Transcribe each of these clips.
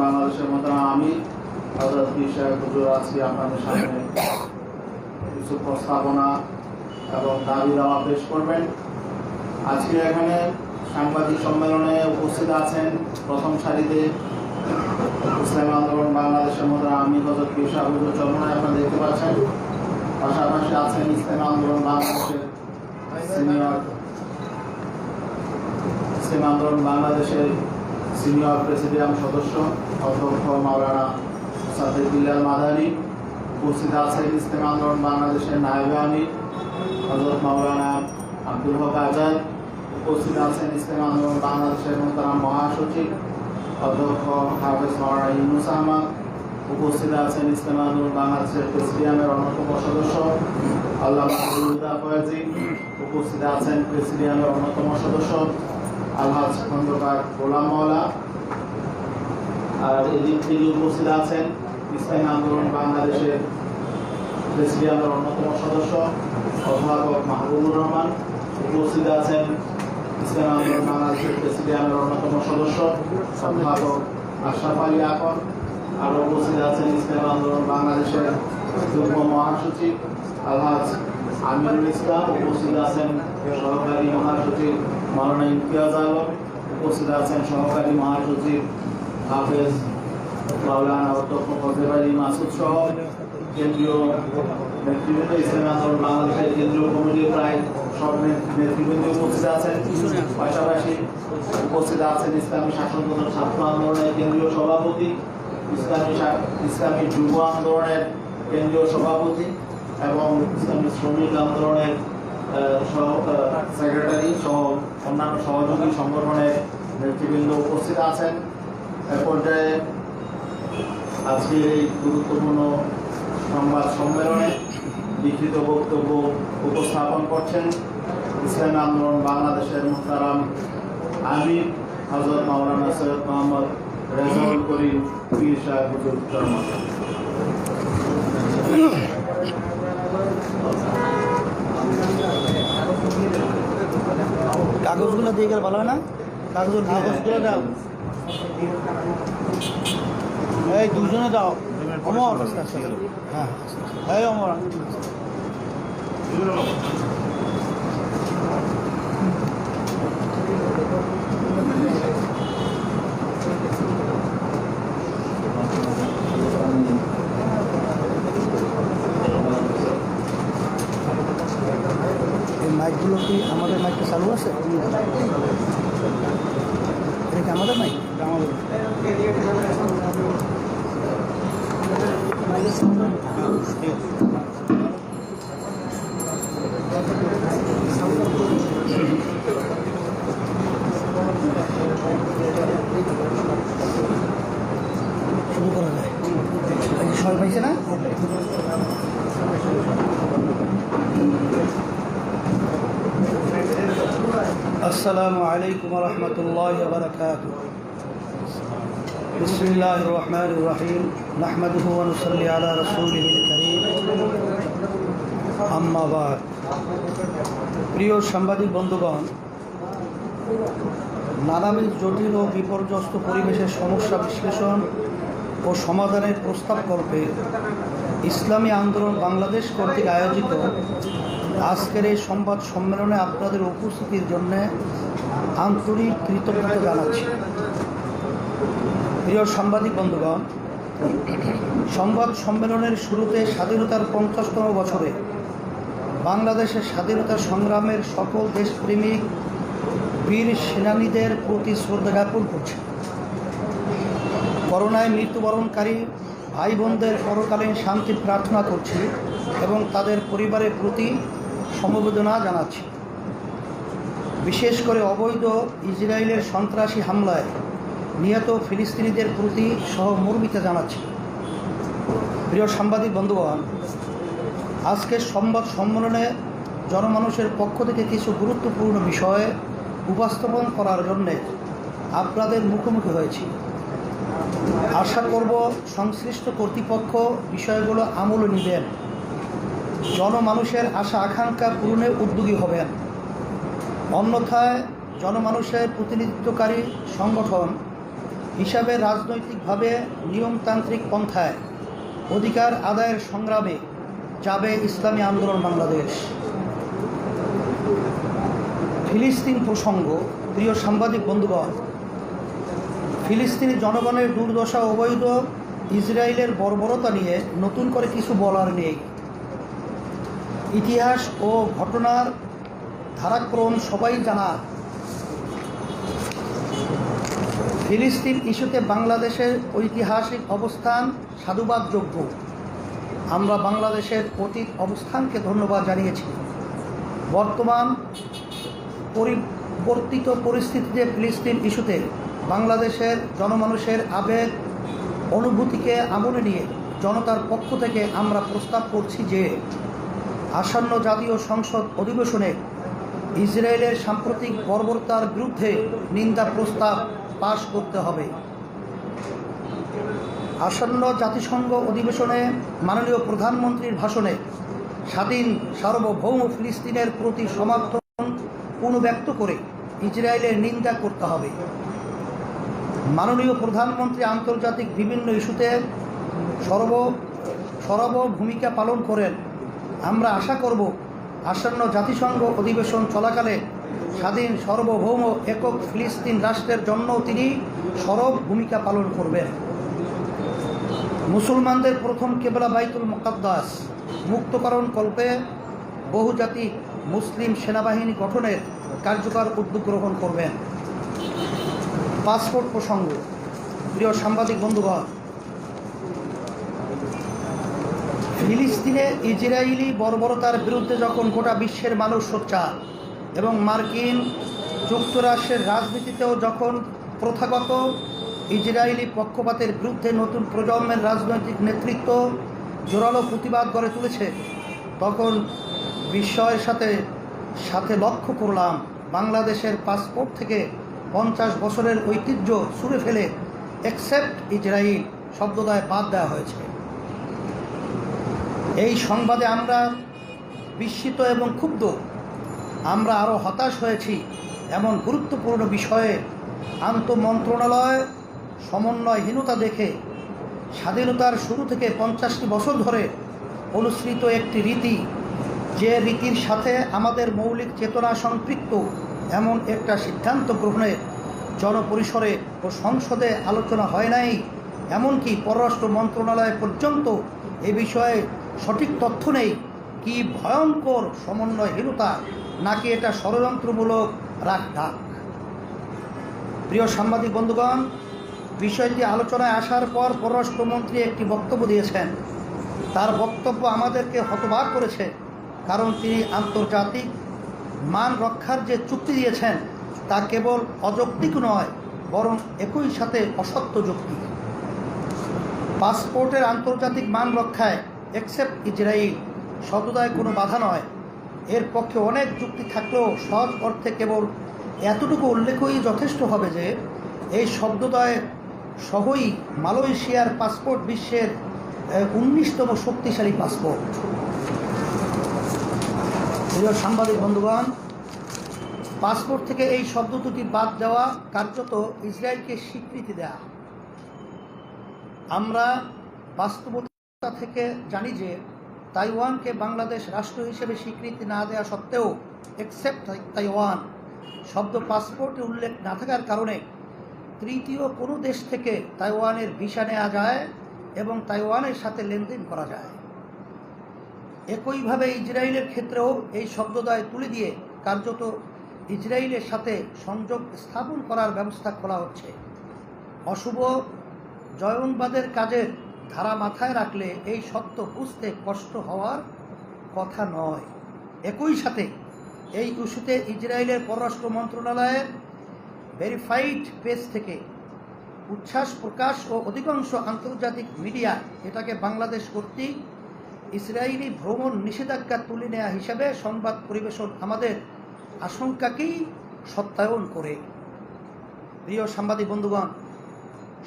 বাংলাদেশের মোহতারাম আমির হযরত পীর সাহেব হুজুর আজকে আপনাদের সামনে কিছু প্রস্তাবনা এবং দাবি দাওয়া পেশ করবেন। আজকে এখানে সাংবাদিক সম্মেলনে উপস্থিত আছেন প্রথম সারিতে ইসলামী আন্দোলন বাংলাদেশের মোহতারাম আমির হযরত পীর সাহেব হুজুর চরমনায় আপনারা দেখতে পাচ্ছেন। পাশাপাশি আছেন ইসলামী আন্দোলন বাংলাদেশের সিনিয়র প্রেসিডিয়াম সদস্য অধ্যক্ষ মাওলানা সাদেক বিল্লাল মাদানী। উপস্থিত আছেন ইসলামী আন্দোলন বাংলাদেশের নায়েবে আমির হযরত মাওলানা আব্দুল হক আজাদ। উপস্থিত আছেন ইসলামী আন্দোলন বাংলাদেশের মোহতারাম মহাসচিব অধ্যক্ষ হাফেজ মাওলানা ইউনুস আহমদ। উপস্থিত আছেন ইসলামী আন্দোলন বাংলাদেশের প্রেসিডিয়ামের অন্যতম সদস্য আল্লামা হুদা ফয়েজি। উপস্থিত আছেন প্রেসিডিয়ামের অন্যতম সদস্য আলহাজ খন্দকার গোলাম মাওলা। আর এদিক থেকে উপস্থিত আছেন ইসলামী আন্দোলন বাংলাদেশের প্রেসিডিয়ামের অন্যতম সদস্য অধ্যাপক মাহবুবুর রহমান। উপস্থিত আছেন ইসলামী আন্দোলন বাংলাদেশের প্রেসিডিয়ামের অন্যতম সদস্য অধ্যাপক আশরাফ আলী আকন। আরও উপস্থিত আছেন ইসলামী আন্দোলন বাংলাদেশের যুগ্ম মহাসচিব আলহাজ আমিরুল ইসলাম। উপস্থিত আছেন সহকারী মহাসচিব মাওলানা ইমতিয়াজ আলম। উপস্থিত আছেন সহকারী মহাসচিব হাফেজ মাওলানা অধ্যক্ষ ফজলে আলী মাসুদ সহ কেন্দ্রীয় নেতৃবৃন্দ। ইসলামী আন্দোলন বাংলাদেশের কেন্দ্রীয় কমিটির প্রায় সব নেতৃবৃন্দ উপস্থিত আছেন। পাশাপাশি উপস্থিত আছেন ইসলামী শাসনতন্ত্র ছাত্র আন্দোলনের কেন্দ্রীয় সভাপতি, ইসলামী যুব আন্দোলনের কেন্দ্রীয় সভাপতি এবং ইসলামী শ্রমিক আন্দোলনের সেক্রেটারি সহ অন্যান্য সহযোগী সংগঠনের নেতৃবৃন্দ উপস্থিত আছেন। এ পর্যায়ে আজকের এই গুরুত্বপূর্ণ সংবাদ সম্মেলনে লিখিত বক্তব্য উপস্থাপন করছেন ইসলামী আন্দোলন বাংলাদেশের মোহতারাম আমির হযরত মাওলানা সৈয়দ মোহাম্মদ রেজাউল করিম পীর সাহেব হুজুর চরমনায়। কাগজগুলো দিয়ে গেলে ভালো হয় না? কাগজগুলো দাও, এই দুজনে দাও। অমর, হ্যাঁ এই অমর মাইকগুলো কি আমাদের মাইকটা চালু আছে? এটা কি আমাদের মাইক? শুরু করা যায়। সবাই পাইছে না? আসসালামু আলাইকুম ওয়া রাহমাতুল্লাহি ওয়া বারাকাতুহু। বিসমিল্লাহির রহমানির রহিম। নাহমাদুহু ওয়া নুসাল্লি আলা রাসূলিহিল কারীম। আম্মা বাদ। প্রিয় সাংবাদিক বন্ধুগণ, নানাবিধ জটিল ও বিপর্যস্ত পরিবেশের সমস্যা বিশ্লেষণ ও সমাধানের প্রস্তাবকল্পে ইসলামী আন্দোলন বাংলাদেশ কর্তৃক আয়োজিত আজকের এই সংবাদ সম্মেলনে আপনাদের উপস্থিতির জন্য আন্তরিক কৃতজ্ঞতা জানাচ্ছি। প্রিয় সাংবাদিক বন্ধুগণ, সংবাদ সম্মেলনের শুরুতে স্বাধীনতার ৫০তম বছরে বাংলাদেশের স্বাধীনতা সংগ্রামের সকল দেশপ্রেমিক বীর সেনানীদের প্রতি শ্রদ্ধা জ্ঞাপন করছি। করোনায় মৃত্যুবরণকারী ভাই বোনদের পরকালীন শান্তির প্রার্থনা করছি এবং তাদের পরিবারের প্রতি সমবেদনা জানাচ্ছি। বিশেষ করে অবৈধ ইসরায়েলের সন্ত্রাসী হামলায় নিহত ফিলিস্তিনিদের প্রতি সহমর্মিতা জানাচ্ছি। প্রিয় সাংবাদিক বন্ধুগণ, আজকের সংবাদ সম্মেলনে জনমানুষের পক্ষ থেকে কিছু গুরুত্বপূর্ণ বিষয় উপস্থাপন করার জন্যে আপনাদের মুখোমুখি হয়েছি। আশা করব সংশ্লিষ্ট কর্তৃপক্ষ বিষয়গুলো আমলে নেবেন, জনমানুষের আশা আকাঙ্ক্ষা পূরণে উদ্যোগী হবেন। অন্যথায় জনমানুষের প্রতিনিধিত্বকারী সংগঠন হিসাবে রাজনৈতিকভাবে নিয়মতান্ত্রিক পন্থায় অধিকার আদায়ের সংগ্রামে যাবে ইসলামী আন্দোলন বাংলাদেশ। ফিলিস্তিন প্রসঙ্গ। প্রিয় সাংবাদিক বন্ধুগণ, ফিলিস্তিনি জনগণের দুর্দশা, অবৈধ ইসরায়েলের বর্বরতা নিয়ে নতুন করে কিছু বলার নেই। ইতিহাস ও ঘটনার ধারাক্রম সবাই জানা। ফিলিস্তিন ইস্যুতে বাংলাদেশের ঐতিহাসিক অবস্থান সাধুবাদযোগ্য। আমরা বাংলাদেশের অতীত অবস্থানকে ধন্যবাদ জানিয়েছি। বর্তমান পরিবর্তিত পরিস্থিতিতে ফিলিস্তিন ইস্যুতে বাংলাদেশের জনমানুষের আবেগ অনুভূতিকে আমলে নিয়ে জনতার পক্ষ থেকে আমরা প্রস্তাব করছি যে আসন্ন জাতীয় সংসদ অধিবেশনে ইসরায়েলের সাম্প্রতিক বর্বরতার বিরুদ্ধে নিন্দা প্রস্তাব পাশ করতে হবে। আসন্ন জাতিসংঘ অধিবেশনে মাননীয় প্রধানমন্ত্রীর ভাষণে স্বাধীন সার্বভৌম ফিলিস্তিনের প্রতি সমর্থন পুনর্ব্যক্ত করে ইসরায়েলের নিন্দা করতে হবে। মাননীয় প্রধানমন্ত্রী আন্তর্জাতিক বিভিন্ন ইস্যুতে সরব ভূমিকা পালন করেন। আমরা আশা করব আসন্ন জাতিসংঘ অধিবেশন চলাকালে স্বাধীন সার্বভৌম একক ফিলিস্তিন রাষ্ট্রের জন্য তিনি সরব ভূমিকা পালন করবেন। মুসলমানদের প্রথম কেবলা বাইতুল মুকাদ্দাস মুক্তকরণ কল্পে বহুজাতিক মুসলিম সেনাবাহিনী গঠনের কার্যকর উদ্যোগ গ্রহণ করবেন। পাসপোর্ট প্রসঙ্গ। প্রিয় সাংবাদিক বন্ধুগণ, ফিলিস্তিনে ইসরায়েলি বর্বরতার বিরুদ্ধে যখন গোটা বিশ্বের মানুষ সোচ্চার এবং মার্কিন যুক্তরাষ্ট্রের রাজনীতিতেও যখন প্রথাগত ইসরায়েলি পক্ষপাতের বিরুদ্ধে নতুন প্রজন্মের রাজনৈতিক নেতৃত্ব জোরালো প্রতিবাদ গড়ে তুলেছে, তখন বিস্ময়ের সাথে লক্ষ্য করলাম বাংলাদেশের পাসপোর্ট থেকে 50 বছরের ঐতিহ্য ছুঁড়ে ফেলে অ্যাকসেপ্ট ইসরায়েল শব্দদ্বয় বাদ দেওয়া হয়েছে। এই সংবাদে আমরা বিস্মিত এবং ক্ষুব্ধ। আমরা আরও হতাশ হয়েছি এমন গুরুত্বপূর্ণ বিষয়ে আন্তঃমন্ত্রণালয় সমন্বয়হীনতা দেখে স্বাধীনতার শুরু থেকে 50টি বছর ধরে অনুসৃত একটি রীতি, যে রীতির সাথে আমাদের মৌলিক চেতনা সম্পৃক্ত এমন একটা সিদ্ধান্ত গ্রহণে জনপরিসরে ও সংসদে আলোচনা হয় নাই, এমনকি পররাষ্ট্র মন্ত্রণালয় পর্যন্ত এ বিষয়ে সঠিক তথ্য নেই। কি ভয়ঙ্কর সমন্বয়হীনতা, নাকি এটা ষড়যন্ত্রমূলক রাখঢাক। প্রিয় সাংবাদিক বন্ধুগণ, বিষয়টি আলোচনায় আসার পর পররাষ্ট্রমন্ত্রী একটি বক্তব্য দিয়েছেন। তার বক্তব্য আমাদেরকে হতবাক করেছে, কারণ তিনি আন্তর্জাতিক মান রক্ষার যে চুক্তি দিয়েছেন তা কেবল অযৌক্তিক নয়, বরং একই সাথে অসত্য যুক্তি। পাসপোর্টের আন্তর্জাতিক মান রক্ষায় অ্যাকসেপ্ট ইসরায়েল শব্দদ্বয় কোনো বাধা নয়। এর পক্ষে অনেক যুক্তি থাকলেও সহজ অর্থে কেবল এতটুকু উল্লেখই যথেষ্ট হবে যে এই শব্দদ্বয় সহই মালয়েশিয়ার পাসপোর্ট বিশ্বের 19তম শক্তিশালী পাসপোর্ট। প্রিয় সাংবাদিক বন্ধুগণ, পাসপোর্ট থেকে এই শব্দ দুটি বাদ দেওয়া কার্যত ইসরায়েলকে স্বীকৃতি দেয়া। আমরা বাস্তবতা থেকে জানি যে তাইওয়ানকে বাংলাদেশ রাষ্ট্র হিসেবে স্বীকৃতি না দেওয়া সত্ত্বেও অ্যাকসেপ্ট তাইওয়ান শব্দ পাসপোর্টে উল্লেখ না থাকার কারণে তৃতীয় কোনো দেশ থেকে তাইওয়ানের ভিসা নেওয়া যায় এবং তাইওয়ানের সাথে লেনদেন করা যায়। একইভাবে ইসরায়েলের ক্ষেত্রেও এই শব্দদ্বয় তুলে দিয়ে কার্যত ইসরায়েলের সাথে সংযোগ স্থাপন করার ব্যবস্থা করা হচ্ছে। অশুভ জয়নবাদের কাজের ধারা মাথায় রাখলে এই সত্য বুঝতে কষ্ট হওয়ার কথা নয়। একই সাথে এই ইস্যুতে ইসরায়েলের পররাষ্ট্র মন্ত্রণালয়ের ভেরিফাইড পেজ থেকে উচ্ছ্বাস প্রকাশ ও অধিকাংশ আন্তর্জাতিক মিডিয়া এটাকে বাংলাদেশ কর্তৃক ইসরায়েলি ভ্রমণ নিষেধাজ্ঞা তুলে নেওয়া হিসাবে সংবাদ পরিবেশন আমাদের আশঙ্কাকেই সত্যায়ন করে। প্রিয় সাংবাদিক বন্ধুগণ,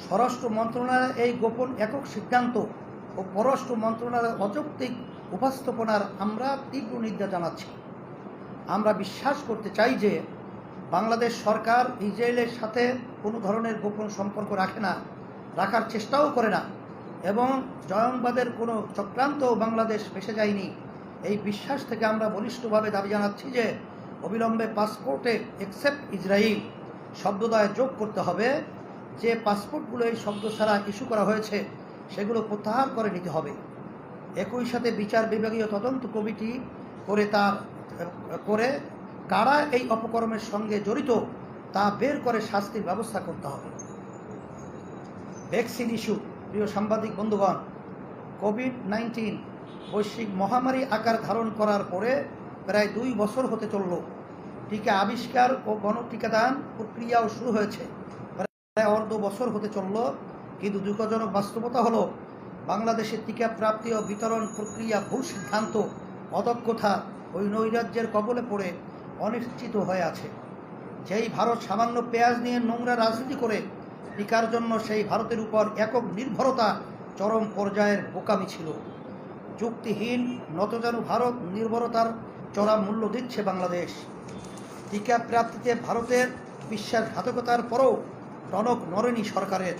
স্বরাষ্ট্র মন্ত্রণালয়ের এই গোপন একক সিদ্ধান্ত ও পররাষ্ট্র মন্ত্রণালয়ের অযৌক্তিক উপস্থাপনার আমরা তীব্র নিন্দা জানাচ্ছি। আমরা বিশ্বাস করতে চাই যে বাংলাদেশ সরকার ইসরায়েলের সাথে কোনো ধরনের গোপন সম্পর্ক রাখে না, রাখার চেষ্টাও করে না, এবং জয়ংবাদের কোনো চক্রান্তও বাংলাদেশ ফেঁসে যায়নি। এই বিশ্বাস থেকে আমরা বলিষ্ঠভাবে দাবি জানাচ্ছি যে অবিলম্বে পাসপোর্টে এক্সেপ্ট ইসরায়েল শব্দদ্বয় যোগ করতে হবে। যে পাসপোর্টগুলো এই শব্দ ছাড়া ইস্যু করা হয়েছে সেগুলো প্রত্যাহার করে নিতে হবে। একই সাথে বিচার বিভাগীয় তদন্ত কমিটি করে কারা এই অপকর্মের সঙ্গে জড়িত তা বের করে শাস্তির ব্যবস্থা করতে হবে। Vaccine issue. প্রিয় সাংবাদিক বন্ধুগণ, কোভিড-19 বৈশ্বিক মহামারী আকার ধারণ করার পরে প্রায় 2 বছর হতে চলল। টিকা আবিষ্কার ও গণটিকাদান প্রক্রিয়াও শুরু হয়েছে, প্রায় অর্ধ বছর হতে চলল। কিন্তু দুঃখজনক বাস্তবতা হলো বাংলাদেশের টিকা প্রাপ্তি ও বিতরণ প্রক্রিয়া ভুল সিদ্ধান্ত, অদক্ষতা ওই নৈরাজ্যের কবলে পড়ে অনিশ্চিত হয়ে আছে। যেই ভারত সামান্য পেঁয়াজ নিয়ে নোংরা রাজনীতি করে টিকার জন্য সেই ভারতের উপর একক নির্ভরতা চরম পর্যায়ের বোকামি ছিল। যুক্তিহীন নতজানু ভারত নির্ভরতার চড়া মূল্য দিচ্ছে বাংলাদেশ। টিকা প্রাপ্তিতে ভারতের বিশ্বাসঘাতকতার পরও টনক নড়েনি সরকারের।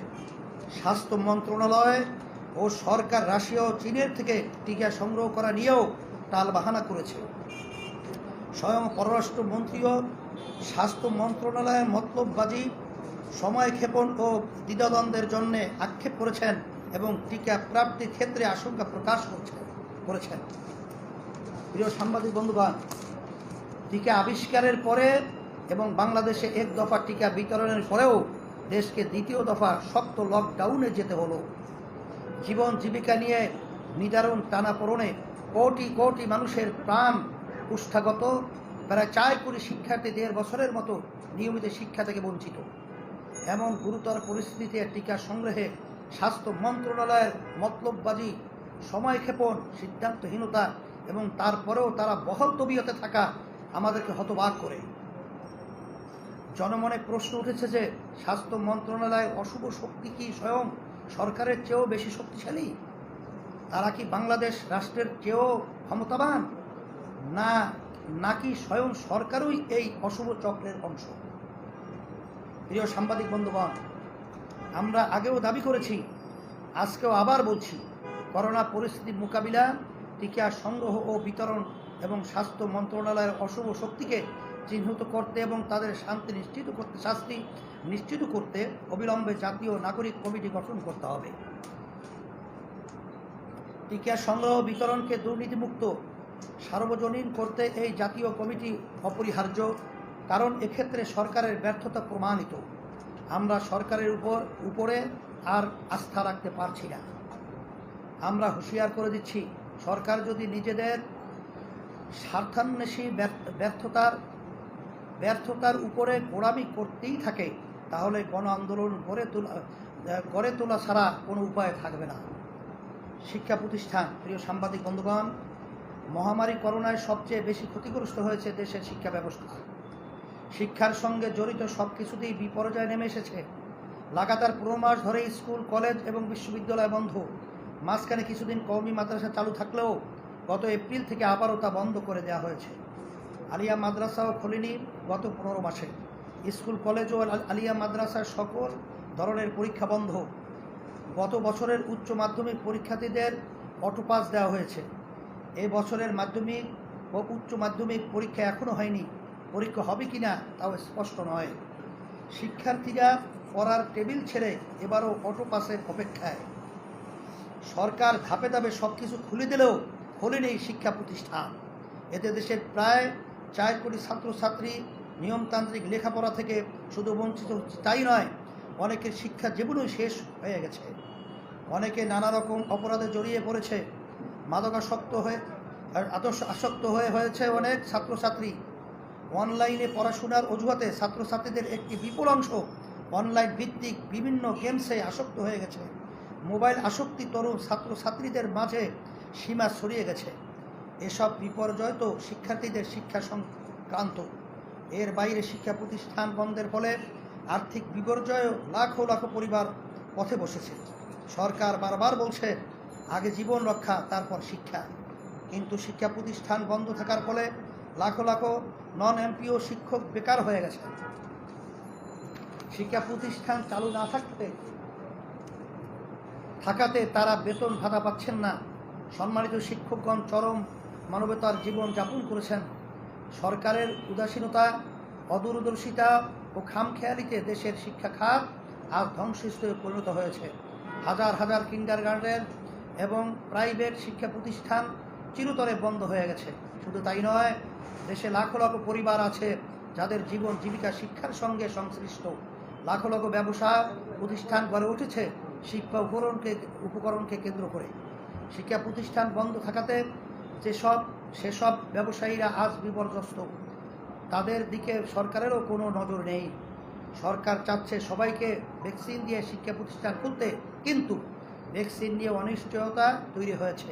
স্বাস্থ্য মন্ত্রণালয় ও সরকার রাশিয়া ও চীনের থেকে টিকা সংগ্রহ করা নিয়েও টালবাহানা করেছে। স্বয়ং পররাষ্ট্রমন্ত্রীও স্বাস্থ্য মন্ত্রণালয়ের মতলববাজি, সময়ক্ষেপণ ও দ্বিধাদ্বন্দ্বের জন্য আক্ষেপ করেছেন এবং টিকা প্রাপ্তির ক্ষেত্রে আশঙ্কা প্রকাশ করেছেন। প্রিয় সাংবাদিক বন্ধুগণ, টিকা আবিষ্কারের পরে এবং বাংলাদেশে 1 দফা টিকা বিতরণের পরেও দেশকে 2য় দফা শক্ত লকডাউনে যেতে হলো। জীবন জীবিকা নিয়ে নিদারুণ টানাপোড়েনে কোটি কোটি মানুষের প্রাণ কুষ্ঠাগত। প্রায় 4 কোটি শিক্ষার্থী 1.5 বছরের মতো নিয়মিত শিক্ষা থেকে বঞ্চিত। এমন গুরুতর পরিস্থিতিতে টিকা সংগ্রহে স্বাস্থ্য মন্ত্রণালয়ের মতলববাজি, সময়ক্ষেপণ, সিদ্ধান্তহীনতা এবং তারপরেও তারা বহাল তবিয়তে থাকা আমাদেরকে হতবাক করে। জনমনে প্রশ্ন উঠেছে যে স্বাস্থ্য মন্ত্রণালয়ের অশুভ শক্তি কি স্বয়ং সরকারের চেয়েও বেশি শক্তিশালী? তারা কি বাংলাদেশ রাষ্ট্রের চেয়েও ক্ষমতাবান, নাকি স্বয়ং সরকারই এই অশুভ চক্রের অংশ? প্রিয় সাংবাদিক বন্ধুগণ, আমরা আগেও দাবি করেছি, আজকেও আবার বলছি, করোনা পরিস্থিতি মোকাবিলা, টিকা সংগ্রহ ও বিতরণ এবং স্বাস্থ্য মন্ত্রণালয়ের অশুভ শক্তিকে চিহ্নিত করতে এবং তাদের শাস্তি নিশ্চিত করতে অবিলম্বে জাতীয় নাগরিক কমিটি গঠন করতে হবে। টিকা সংগ্রহ বিতরণকে দুর্নীতিমুক্ত সার্বজনীন করতে এই জাতীয় কমিটি অপরিহার্য, কারণ এক্ষেত্রে সরকারের ব্যর্থতা প্রমাণিত। আমরা সরকারের উপরে আর আস্থা রাখতে পারছি না। আমরা হুঁশিয়ার করে দিচ্ছি, সরকার যদি নিজেদের স্বার্থান্বেষী ব্যর্থতার উপরে গোড়ামি করতেই থাকে, তাহলে গণ আন্দোলন গড়ে তোলা ছাড়া কোনো উপায় থাকবে না। শিক্ষা প্রতিষ্ঠান। প্রিয় সাংবাদিক বন্ধুগণ, মহামারী করোনায় সবচেয়ে বেশি ক্ষতিগ্রস্ত হয়েছে দেশের শিক্ষা ব্যবস্থা। শিক্ষার সঙ্গে জড়িত সব কিছুতেই বিপর্যয় নেমে এসেছে। লাগাতার 15 মাস ধরে স্কুল, কলেজ এবং বিশ্ববিদ্যালয় বন্ধ। মাঝখানে কিছুদিন কওমি মাদ্রাসা চালু থাকলেও গত এপ্রিল থেকে আবারও তা বন্ধ করে দেওয়া হয়েছে। আলিয়া মাদ্রাসাও খোলেনি গত 15 মাসে। স্কুল, কলেজ ও আলিয়া মাদ্রাসার সকল ধরনের পরীক্ষা বন্ধ। গত বছরের উচ্চ মাধ্যমিক পরীক্ষার্থীদের অটোপাস দেওয়া হয়েছে। এই বছরের মাধ্যমিক ও উচ্চ মাধ্যমিক পরীক্ষা এখনও হয়নি। পরীক্ষা হবে কিনা তাও স্পষ্ট নয়। শিক্ষার্থীরা পড়ার টেবিল ছেড়ে এবারও অটোপাসের অপেক্ষায়। সরকার ধাপে ধাপে সব কিছু খুলে দিলেও খোলেনি শিক্ষা প্রতিষ্ঠান। এতে দেশের প্রায় 4 কোটি ছাত্রছাত্রী নিয়মতান্ত্রিক লেখাপড়া থেকে শুধু বঞ্চিত হচ্ছে তাই নয়, অনেকের শিক্ষা জীবনই শেষ হয়ে গেছে। অনেকে নানা রকম অপরাধে জড়িয়ে পড়েছে। আসক্ত হয়েছে অনেক ছাত্রছাত্রী। অনলাইনে পড়াশোনার অজুহাতে ছাত্রছাত্রীদের একটি বিপুল অংশ অনলাইন ভিত্তিক বিভিন্ন গেমসে আসক্ত হয়ে গেছে। মোবাইল আসক্তি তরুণ ছাত্রছাত্রীদের মাঝে সীমা ছড়িয়ে গেছে। এসব বিপর্যয় তো শিক্ষার্থীদের শিক্ষা সংক্রান্ত। এর বাইরে শিক্ষা প্রতিষ্ঠান বন্ধের ফলে আর্থিক বিপর্যয়ে লাখো লাখো পরিবার পথে বসেছে। সরকার বারবার বলছে আগে জীবন রক্ষা, তারপর শিক্ষা, কিন্তু শিক্ষা প্রতিষ্ঠান বন্ধ থাকার ফলে লাখো লাখো নন এমপিও শিক্ষক বেকার হয়ে গেছে। শিক্ষা প্রতিষ্ঠান চালু না থাকাতে তারা বেতন ভাতা পাচ্ছেন না। সম্মানিত শিক্ষকগণ চরম মানবতার জীবন যাপন করেছেন। সরকারের উদাসীনতা, অদূরদর্শিতা ও খামখেয়ালিতে দেশের শিক্ষা খাত আজ ধ্বংসস্তূপে পরিণত হয়েছে। হাজার হাজার কিন্ডারগার্টেন এবং প্রাইভেট শিক্ষা প্রতিষ্ঠান চিরতরে বন্ধ হয়ে গেছে। শুধু তাই নয়, দেশে লাখো লাখো পরিবার আছে যাদের জীবন জীবিকা শিক্ষার সঙ্গে সংশ্লিষ্ট। লাখো লাখো ব্যবসা প্রতিষ্ঠান গড়ে উঠেছে শিক্ষা উপকরণকে কেন্দ্র করে। শিক্ষা প্রতিষ্ঠান বন্ধ থাকাতে সেসব ব্যবসায়ীরা আজ বিপর্যস্ত। তাদের দিকে সরকারেরও কোনো নজর নেই। সরকার চাচ্ছে সবাইকে ভ্যাকসিন দিয়ে শিক্ষা প্রতিষ্ঠান খুলতে, কিন্তু ভ্যাকসিন নিয়ে অনিশ্চয়তা তৈরি হয়েছে।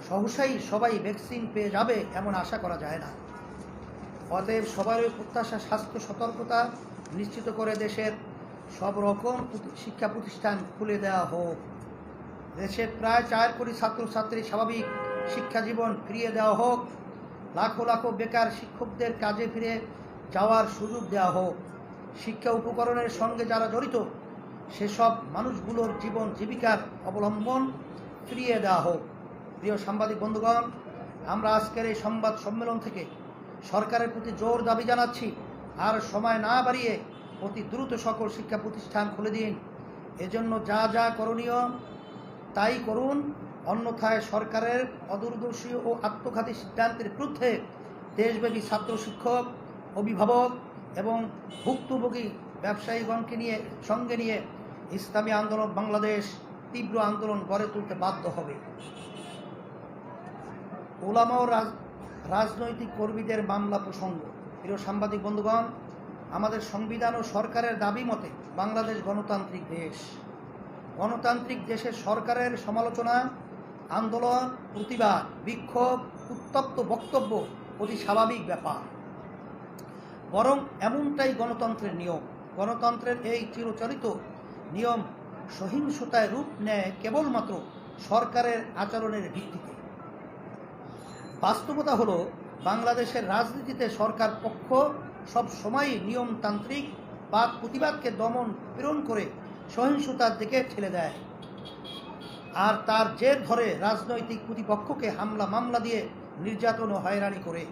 সহসাই সবাই ভ্যাকসিন পেয়ে যাবে এমন আশা করা যায় না। অতএব সবারই প্রত্যাশা স্বাস্থ্য সতর্কতা নিশ্চিত করে দেশের সব রকম শিক্ষা প্রতিষ্ঠান খুলে দেওয়া হোক। দেশের প্রায় 4 কোটি ছাত্রছাত্রী স্বাভাবিক শিক্ষা জীবন ফিরিয়ে দেওয়া হোক। লাখো লাখো বেকার শিক্ষকদের কাজে ফিরে যাওয়ার সুযোগ দেওয়া হোক। শিক্ষা উপকরণের সঙ্গে যারা জড়িত সেসব মানুষগুলোর জীবন জীবিকার অবলম্বন ফিরিয়ে দেওয়া হোক। প্রিয় সাংবাদিক বন্ধুগণ, আমরা আজকের এই সংবাদ সম্মেলন থেকে সরকারের প্রতি জোর দাবি জানাচ্ছি, আর সময় না বাড়িয়ে অতি দ্রুত সকল শিক্ষা প্রতিষ্ঠান খুলে দিন। এজন্য যা যা করণীয় তাই করুন, অন্যথায় সরকারের অদূরদর্শী ও আত্মঘাতী সিদ্ধান্তের বিরুদ্ধে দেশব্যাপী ছাত্র শিক্ষক, অভিভাবক এবং ভুক্তভোগী ব্যবসায়ীগণকে সঙ্গে নিয়ে ইসলামী আন্দোলন বাংলাদেশ তীব্র আন্দোলন গড়ে তুলতে বাধ্য হবে। ওলামা ও রাজনৈতিক কর্মীদের মামলা প্রসঙ্গ। প্রিয় সাংবাদিক বন্ধুগণ, আমাদের সংবিধান ও সরকারের দাবি মতে বাংলাদেশ গণতান্ত্রিক দেশ। গণতান্ত্রিক দেশের সরকারের সমালোচনা, আন্দোলন, প্রতিবাদ, বিক্ষোভ, উত্তপ্ত বক্তব্য অতি স্বাভাবিক ব্যাপার। বরং এমনটাই গণতন্ত্রের নিয়ম। গণতন্ত্রের এই চিরচরিত নিয়ম সহিংসতায় রূপ নেয় কেবলমাত্র সরকারের আচরণের ভিত্তিতে। বাস্তবতা হলো, বাংলাদেশের রাজনীতিতে সরকার পক্ষ সব সময়ই নিয়মতান্ত্রিক বাদ প্রতিবাদকে দমন পীড়ন করে সহিংসতার দিকে ঠেলে দেয়, আর তার জের ধরে রাজনৈতিক প্রতিপক্ষকে হামলা মামলা দিয়ে নির্যাতন ও হয়রানি করে।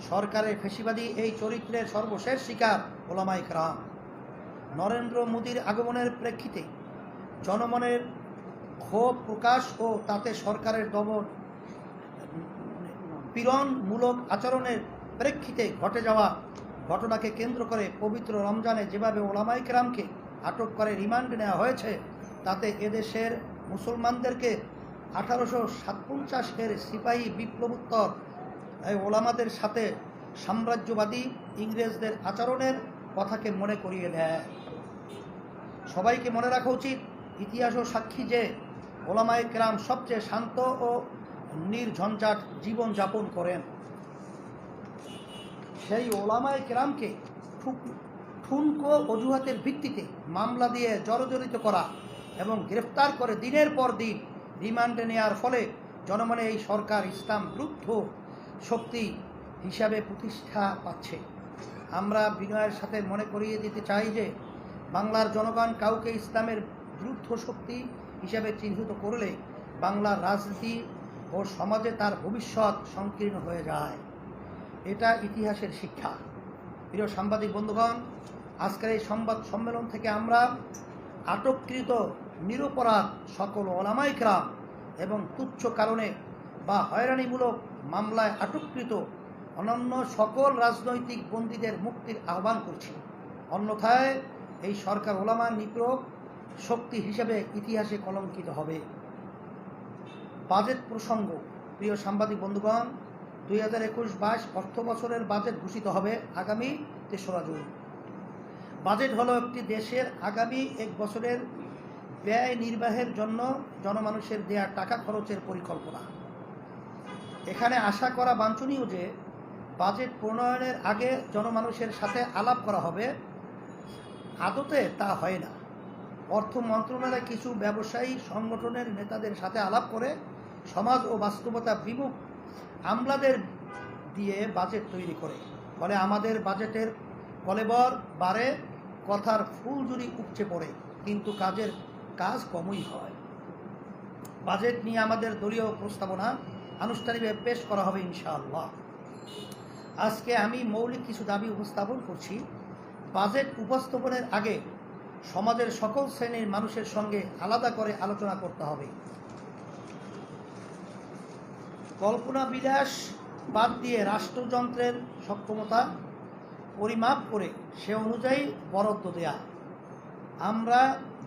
সরকারের ফ্যাসিবাদী এই চরিত্রের সর্বশেষ শিকার ওলামায়ে কেরাম। নরেন্দ্র মোদীর আগমনের প্রেক্ষিতে জনমনের ক্ষোভ প্রকাশ ও তাতে সরকারের দমন পীড়নমূলক আচরণের প্রেক্ষিতে ঘটে যাওয়া ঘটনাকে কেন্দ্র করে পবিত্র রমজানে যেভাবে ওলামায়ে কেরামকে আটক করে রিমান্ডে নেওয়া হয়েছে, তাতে এদেশের মুসলমানদেরকে 1857-এর সিপাহী বিপ্লবোত্তর ওলামাদের সাথে সাম্রাজ্যবাদী ইংরেজদের আচরণের কথাকে মনে করিয়ে দেয়। সবাইকে মনে রাখা উচিত, ইতিহাসও সাক্ষী যে ওলামায়ে কেরাম সবচেয়ে শান্ত ও নির্ঝঞ্ঝাট জীবন যাপন করেন। সেই ওলামায়ে কেরামকে ঠুনকো অজুহাতের ভিত্তিতে মামলা দিয়ে জড়জড়িত করা এবং গ্রেফতার করে দিনের পর দিন রিমান্ডে নেওয়ার ফলে জনমনে এই সরকার ইসলাম বিরুদ্ধ শক্তি হিসাবে প্রতিষ্ঠা পাচ্ছে। আমরা বিনয়ের সাথে মনে করিয়ে দিতে চাই যে বাংলার জনগণ কাউকে ইসলামের বিরুদ্ধ শক্তি হিসাবে চিহ্নিত করলে বাংলার রাজনীতি ও সমাজে তার ভবিষ্যৎ সংকীর্ণ হয়ে যায়। এটা ইতিহাসের শিক্ষা। প্রিয় সাংবাদিক বন্ধুগণ, আজকের এই সংবাদ সম্মেলন থেকে আমরা আটককৃত নিরপরাধ সকল ওলামায়ে কেরাম এবং তুচ্ছ কারণে বা হয়রানিমূলক মামলায় আটককৃত অন্যান্য সকল রাজনৈতিক বন্দীদের মুক্তির আহ্বান করছি। অন্যথায় এই সরকার ওলামার নিগ্রহ শক্তি হিসেবে ইতিহাসে কলঙ্কিত হবে। বাজেট প্রসঙ্গ। প্রিয় সাংবাদিক বন্ধুগণ, 2021-22 অর্থ বছরের বাজেট ঘোষিত হবে আগামী 3রা জুন। বাজেট হলো একটি দেশের আগামী 1 বছরের ব্যয় নির্বাহের জন্য জনমানুষের দেয়া টাকা খরচের পরিকল্পনা। এখানে আশা করা বাঞ্ছনীয় যে বাজেট প্রণয়নের আগে জনমানুষের সাথে আলাপ করা হবে। আদতে তা হয় না। অর্থ মন্ত্রণালয় কিছু ব্যবসায়ী সংগঠনের নেতাদের সাথে আলাপ করে সমাজ ও বাস্তবতা বিমুখ আমলাদের দিয়ে বাজেট তৈরি করে, ফলে আমাদের বাজেটের কলেবর বাড়ে, কথার ফুলঝুরি উপচে পড়ে, কিন্তু কাজ কমই হয়। বাজেট নিয়ে আমাদের দলীয় প্রস্তাবনা আনুষ্ঠানিকভাবে পেশ করা হবে ইনশাআল্লাহ। আজকে আমি মৌলিক কিছু দাবি উপস্থাপন করছি। বাজেট উপস্থাপনের আগে সমাজের সকল শ্রেণীর মানুষের সঙ্গে আলাদা করে আলোচনা করতে হবে। কল্পনা বিলাস বাদ দিয়ে রাষ্ট্রযন্ত্রের সক্ষমতা পরিমাপ করে সে অনুযায়ী বরাদ্দ দেয়া। আমরা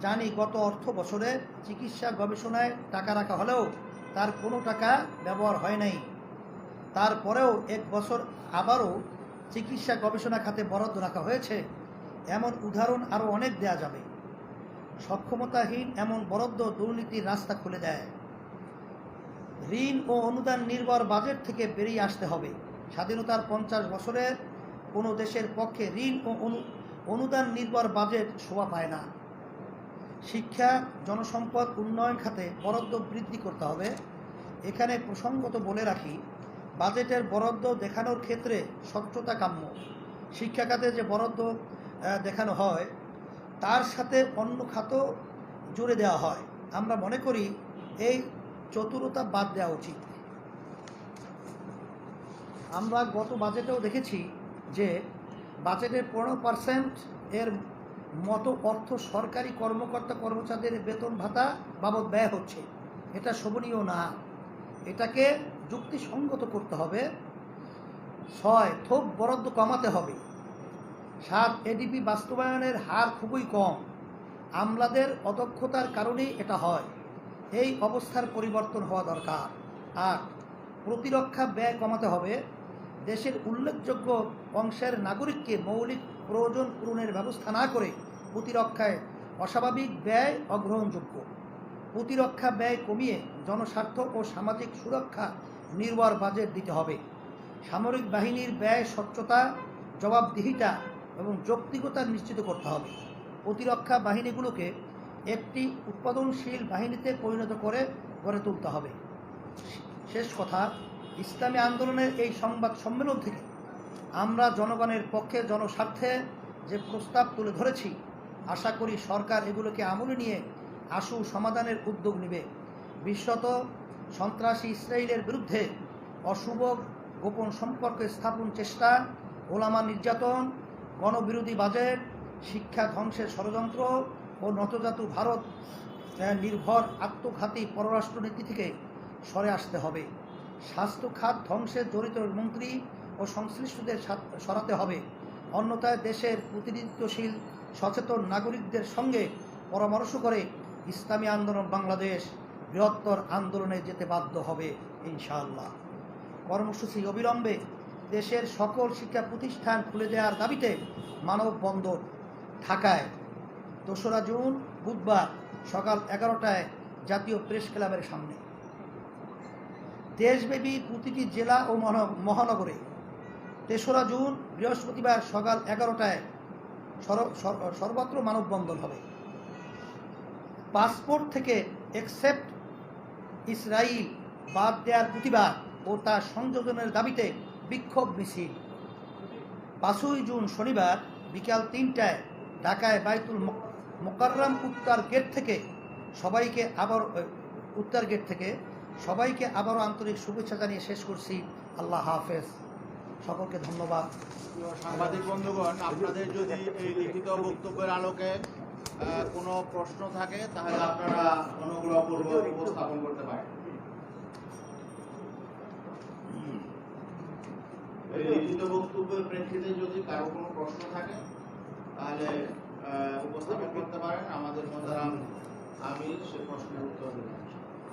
জানি গত অর্থ বছরে চিকিৎসা গবেষণায় টাকা রাখা হলেও তার কোনো টাকা ব্যবহার হয় নাই। তারপরেও এক বছর আবারও চিকিৎসা গবেষণা খাতে বরাদ্দ রাখা হয়েছে। এমন উদাহরণ আরও অনেক দেয়া যাবে। সক্ষমতাহীন এমন বরাদ্দ দুর্নীতির রাস্তা খুলে দেয়। ঋণ ও অনুদান নির্ভর বাজেট থেকে বেরিয়ে আসতে হবে। স্বাধীনতার 50 বছরের কোনো দেশের পক্ষে ঋণ ও অনুদান নির্ভর বাজেট শোভা পায় না। শিক্ষা জনসম্পদ উন্নয়ন খাতে বরাদ্দ বৃদ্ধি করতে হবে। এখানে প্রসঙ্গত বলে রাখি, বাজেটের বরাদ্দ দেখানোর ক্ষেত্রে স্বচ্ছতা কাম্য। শিক্ষা খাতে যে বরাদ্দ দেখানো হয় তার সাথে অন্য খাতও জুড়ে দেওয়া হয়। আমরা মনে করি এই চতুরতা বাদ দেওয়া উচিত। আমরা গত বাজেটেও দেখেছি যে বাজেটের 15% এর মতো অর্থ সরকারি কর্মকর্তা কর্মচারীদের বেতন ভাতা বাবদ ব্যয় হচ্ছে। এটা শোভনীয় না। এটাকে যুক্তিসঙ্গত করতে হবে। 6 থোক বরাদ্দ কমাতে হবে। 7 এডিপি বাস্তবায়নের হার খুবই কম। আমলাদের অদক্ষতার কারণেই এটা হয়। এই অবস্থার পরিবর্তন হওয়া দরকার। 8 প্রতিরক্ষা ব্যয় কমাতে হবে। দেশের উল্লেখযোগ্য অংশের নাগরিককে মৌলিক প্রয়োজন পূরণের ব্যবস্থা না করে প্রতিরক্ষায় অস্বাভাবিক ব্যয় অগ্রহণযোগ্য। প্রতিরক্ষা ব্যয় কমিয়ে জনস্বার্থ ও সামাজিক সুরক্ষা নির্ভর বাজেট দিতে হবে। সামরিক বাহিনীর ব্যয় স্বচ্ছতা, জবাবদিহিতা এবং যৌক্তিকতা নিশ্চিত করতে হবে। প্রতিরক্ষা বাহিনীগুলোকে একটি উৎপাদনশীল বাহিনীতে পরিণত করে গড়ে তুলতে হবে। শেষ কথা, ইসলামী আন্দোলনের এই সংবাদ সম্মেলন থেকে আমরা জনগণের পক্ষে জনস্বার্থে যে প্রস্তাব তুলে ধরেছি, আশা করি সরকার এগুলোকে আমলে নিয়ে আশু সমাধানের উদ্যোগ নেবে। বিশেষত সন্ত্রাসী ইসরায়েলের বিরুদ্ধে অশুভ গোপন সম্পর্ক স্থাপন চেষ্টা, ওলামা নির্যাতন, গণবিরোধী বাজেট, শিক্ষা ধ্বংসের ষড়যন্ত্র ও নতজাতু ভারত নির্ভর আত্মঘাতী পররাষ্ট্রনীতি থেকে সরে আসতে হবে। স্বাস্থ্য খাত ধ্বংসে জড়িত মন্ত্রী ও সংশ্লিষ্টদের সরাতে হবে। অন্যথায় দেশের প্রতিনিধিত্বশীল সচেতন নাগরিকদের সঙ্গে পরামর্শ করে ইসলামী আন্দোলন বাংলাদেশ বৃহত্তর আন্দোলনে যেতে বাধ্য হবে ইনশাআল্লাহ। কর্মসূচি অবিলম্বে দেশের সকল শিক্ষা প্রতিষ্ঠান খুলে দেওয়ার দাবিতে মানববন্ধন ঢাকায় 2রা জুন বুধবার সকাল 11টায় জাতীয় প্রেস ক্লাবের সামনে। দেশব্যাপী প্রতিটি জেলা ও মহানগরে 3রা জুন বৃহস্পতিবার সকাল 11টায় সর্বত্র মানববন্ধন হবে। পাসপোর্ট থেকে এক্সেপ্ট ইসরায়েল বাদ দেওয়ার প্রতিবাদ ও তার সংযোজনের দাবিতে বিক্ষোভ মিছিল। 5ই জুন শনিবার বিকাল 3টায় ঢাকায় বাইতুল মোকাররম উত্তর গেট থেকে সবাইকে আবারও আন্তরিক শুভেচ্ছা জানিয়ে শেষ করছি। আল্লাহ হাফেজ। সকলকে ধন্যবাদ। সাংবাদিক বন্ধুগণ, আপনাদের যদি এই লিখিত বক্তব্যের আলোকে কোনো প্রশ্ন থাকে তাহলে আপনারা অনুগ্রহপূর্বক উপস্থাপন করতে পারেন। এই লিখিত বক্তব্যের প্রেক্ষিতে যদি কারো কোনো প্রশ্ন থাকে তাহলে উপস্থাপন করতে পারেন। আমাদের মোহতারাম আমির সে প্রশ্নের উত্তর দেবেন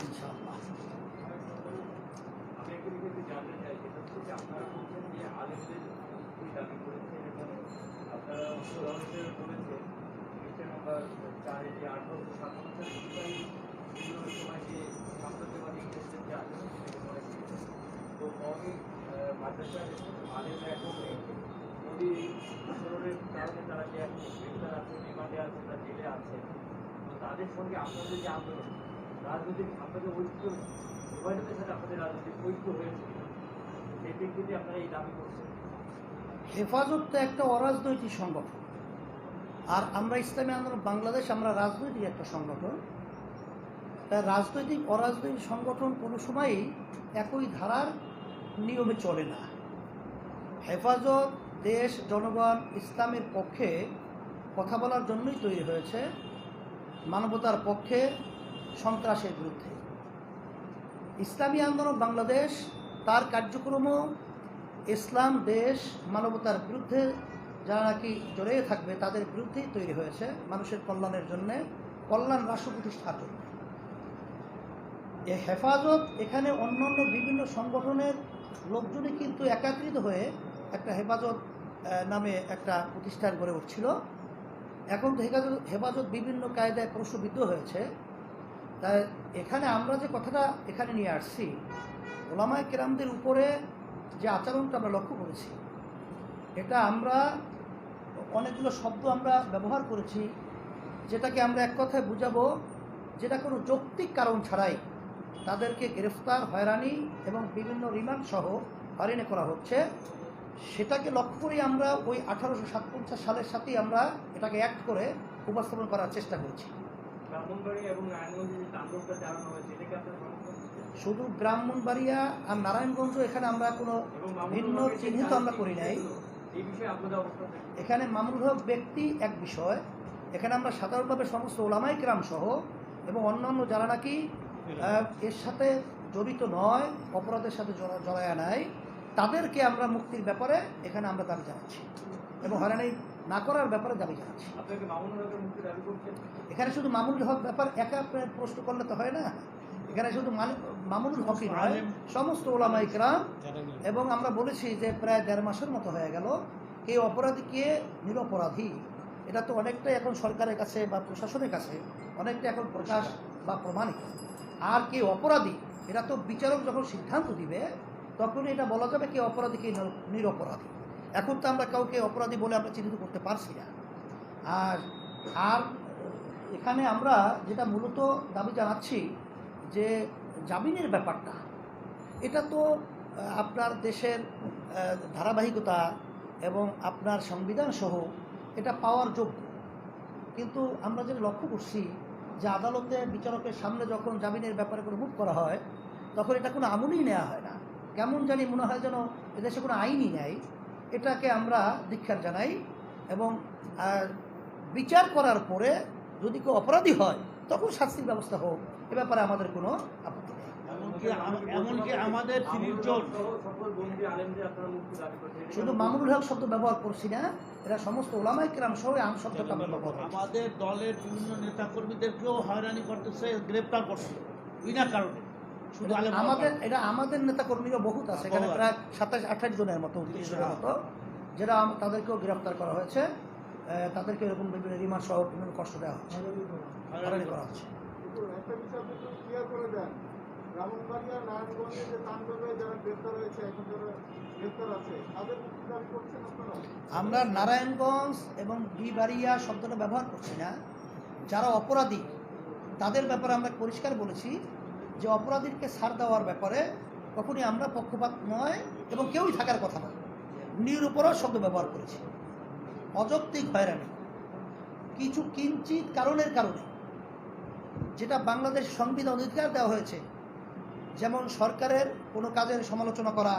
ইনশাআল্লাহ। আমি একটু যদি জানতে চাই, সেটা হচ্ছে যে আপনারা বলছেন যে আলেমদের দাবি করেছেন এবং আপনারা উদাহরণ হিসেবে বলেছেন পৃষ্ঠা নম্বর 4 যে 1857 সালে সিপাহী বিদ্রোহের সময় যে সাম্রাজ্যবাদী ইংরেজদের যে আচরণ সেটাকে মনে করেছে। তো অনেক মাদ্রাসার আলেমরা এখন নদী দূষণের কারণে তারা যে এখন গ্রেফতার আছে, রিমান্ডে আছে, তারা জেলে আছে। তো তাদের সঙ্গে আপনাদের যে আন্দোলন, রাজনৈতিক আপনাদের ঐক্য, উভয়দের সাথে আপনাদের রাজনৈতিক ঐক্য হয়েছে। সেই দিক থেকে আপনারা এই দাবি করছেন? হেফাজত তো একটা অরাজনৈতিক সংগঠন, আর আমরা ইসলামী আন্দোলন বাংলাদেশ আমরা রাজনৈতিক একটা সংগঠন। তাই রাজনৈতিক অরাজনৈতিক সংগঠন কোনো সময়ই একই ধারার নিয়মে চলে না। হেফাজত দেশ, জনগণ, ইসলামের পক্ষে কথা বলার জন্যই তৈরি হয়েছে, মানবতার পক্ষে, সন্ত্রাসের বিরুদ্ধে। ইসলামী আন্দোলন বাংলাদেশ তার কার্যক্রমও ইসলাম, দেশ, মানবতার বিরুদ্ধে যারা নাকি জড়িয়ে থাকবে তাদের বিরুদ্ধেই তৈরি হয়েছে, মানুষের কল্যাণের জন্যে, কল্যাণ রাষ্ট্র প্রতিষ্ঠার জন্য। এই হেফাজত এখানে অন্যান্য বিভিন্ন সংগঠনের লোকজনই কিন্তু একত্রিত হয়ে একটা হেফাজত নামে একটা প্রতিষ্ঠান গড়ে উঠছিল। এখন তো হেফাজত বিভিন্ন কায়দায় প্রশ্নবিদ্ধ হয়েছে। তাই এখানে আমরা যে কথাটা এখানে নিয়ে আসছি, ওলামায়ে কেরামদের উপরে যে আচরণটা আমরা লক্ষ্য করেছি, এটা আমরা অনেকগুলো শব্দ আমরা ব্যবহার করেছি, যেটাকে আমরা এক কথায় বুঝাবো, যেটা কোনো যৌক্তিক কারণ ছাড়াই তাদেরকে গ্রেফতার, হয়রানি এবং বিভিন্ন রিমান্ড সহ হয়রানি করা হচ্ছে। সেটাকে লক্ষ্য করেই আমরা ওই 1857 সালের সাথেই আমরা এটাকে অ্যাক্ট করে উপস্থাপন করার চেষ্টা করছি। ব্রাহ্মণবাড়িয়া এবং নারায়ণগঞ্জে যে তাণ্ডবটা চালানো হয়েছে, এটাকে আপনারা সমর্থন করছেন? শুধু ব্রাহ্মণবাড়িয়া আর নারায়ণগঞ্জ এখানে আমরা কোনো ভিন্ন চিহ্নিত আমরা করি নাই। এই বিষয়ে আপনাদের অবস্থান কি? এখানে মামুনুল হক ব্যক্তি এক বিষয়, এখানে আমরা সাধারণভাবে সমস্ত ওলামায়ে কেরাম সহ এবং অন্যান্য যারা নাকি এর সাথে জড়িত নয়, অপরাধের সাথে জড়ায় নাই, তাদেরকে আমরা মুক্তির ব্যাপারে এখানে আমরা দাবি জানাচ্ছি এবং হয়রানি না করার ব্যাপারে দাবি জানাচ্ছি। আপনাকে মামুনুল হকের মুক্তি দাবি করছেন? এখানে শুধু মামুনুল হক ব্যাপার একা প্রশ্ন করলে তো হয় না। এখানে শুধু মামুনুল হকই নয়, সমস্ত ওলামায়ে কেরাম। এবং আমরা বলেছি যে প্রায় 1.5 মাসের মতো হয়ে গেল, কে অপরাধী কে নিরপরাধী এটা তো অনেকটাই এখন সরকারের কাছে বা প্রশাসনের কাছে অনেকটা এখন প্রকাশ বা প্রমাণিত। আর কে অপরাধী এটা তো বিচারক যখন সিদ্ধান্ত দিবে তখন এটা বলা যাবে কে অপরাধী কে নিরপরাধী। এখন তো আমরা কাউকে অপরাধী বলে আমরা চিহ্নিত করতে পারছি না। আর এখানে আমরা যেটা মূলত দাবি জানাচ্ছি যে জামিনের ব্যাপারটা, এটা তো আপনার দেশের ধারাবাহিকতা এবং আপনার সংবিধান সহ এটা পাওয়ার যোগ্য। কিন্তু আমরা যেটা লক্ষ্য করছি যে আদালতে বিচারকের সামনে যখন জামিনের ব্যাপারে কোনো মুভ করা হয় তখন এটা কোনো আমলই নেওয়া হয় না, কেমন জানি মনে হয় যেন এদেশে কোনো আইনই নেই। এটাকে আমরা ধিক্কার জানাই এবং বিচার করার পরে যদি কেউ অপরাধী হয় তখন শাস্তির ব্যবস্থা হোক, এ ব্যাপারে আমাদের কোনো আপত্তি নেই। এমনকি আমাদের 30 জন সকল বন্দী আলেমদের আপনারা মুক্তি দাবি করছেন? শুধু মামুনুল হক শব্দ ব্যবহার করছি না, এরা সমস্ত ওলামায়ে কেরাম সহ আম শব্দটা আমরা ব্যবহার করছি। আমাদের দলের বিভিন্ন নেতাকর্মীদেরকেও হয়রানি করতেছে, গ্রেপ্তার করছে বিনা কারণে। শুধু আমাদের নেতা কর্মীরা বহুত আছে, এখানে প্রায় 27-28 জনের মতো, 29 জনের মতো, যারা তাদেরকেও গ্রেফতার করা হয়েছে, তাদেরকে এরকম বিভিন্ন রিমান্ড সহ বিভিন্ন কষ্ট দেওয়া হচ্ছে, হয়রানি করা হচ্ছে। একটা বিষয় আপনি একটু ক্লিয়ার করে দেন, ব্রাহ্মণবাড়িয়া, নারায়ণগঞ্জে যে তাণ্ডবে যারা গ্রেফতার হয়েছে, এখন যারা গ্রেফতার আছে, তাদের মুক্তি দাবি করছেন আপনারা? আমরা নারায়ণগঞ্জ এবং বিবাড়িয়া শব্দটা ব্যবহার করছি না। যারা অপরাধী তাদের ব্যাপারে আমরা পরিষ্কার বলেছি যে অপরাধীকে ছাড় দেওয়ার ব্যাপারে কখনই আমরা পক্ষপাত নয় এবং কেউই থাকার কথা না। নিরপরাধ শব্দ ব্যবহার করেছি। অযৌক্তিক হয়রানি কিছু কিঞ্চিত কারণের কারণে, যেটা বাংলাদেশ সংবিধান অধিকার দেওয়া হয়েছে, যেমন সরকারের কোনো কাজের সমালোচনা করা,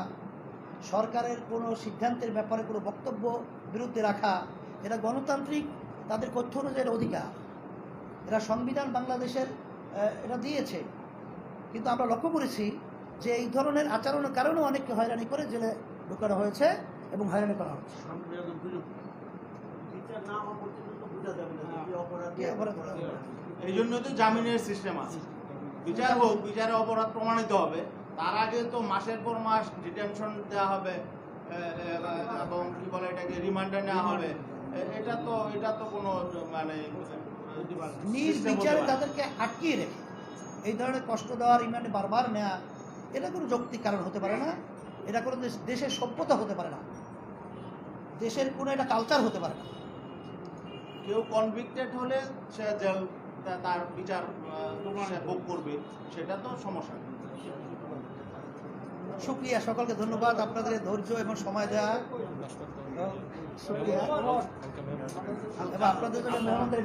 সরকারের কোনো সিদ্ধান্তের ব্যাপারে কোনো বক্তব্য বিরুদ্ধে রাখা, এটা গণতান্ত্রিক তাদের তথ্য অনুযায়ী অধিকার, এরা সংবিধান বাংলাদেশের এটা দিয়েছে। কিন্তু আমরা লক্ষ্য করেছি যে এই ধরনের আচরণের কারণেও অনেককে হয়রানি করে জেলে ঢোকানো হয়েছে এবং হয়রানি করা হচ্ছে। এই জন্য তো জামিনের সিস্টেম আছে, বিচার হোক, বিচারে অপরাধ প্রমাণিত হবে, তার আগে তো মাসের পর মাস ডিটেনশন দেওয়া হবে এবং কি বলে এটাকে রিমান্ডে নেওয়া হবে। এটা তো কোনো মানে নির্বিচারে তাদেরকে আটকিয়ে রেখে এই ধরনের কষ্ট দেওয়া, রিমান্ডে বারবার নেওয়া, এটা কোনো যৌক্তিক কারণ হতে পারে না। এটা কোনো দেশের সভ্যতা হতে পারে না, দেশের কোনো এটা কালচার হতে পারে না। কেউ কনভিক্টেড হলে সে জেল তার বিচার সে ভোগ করবে, সেটা তো সমস্যা। শুক্রিয়া, সকলকে ধন্যবাদ আপনাদের এই ধৈর্য এবং সময় দেওয়া। শুক্রিয়া এবং আপনাদের জন্য মেহমানদের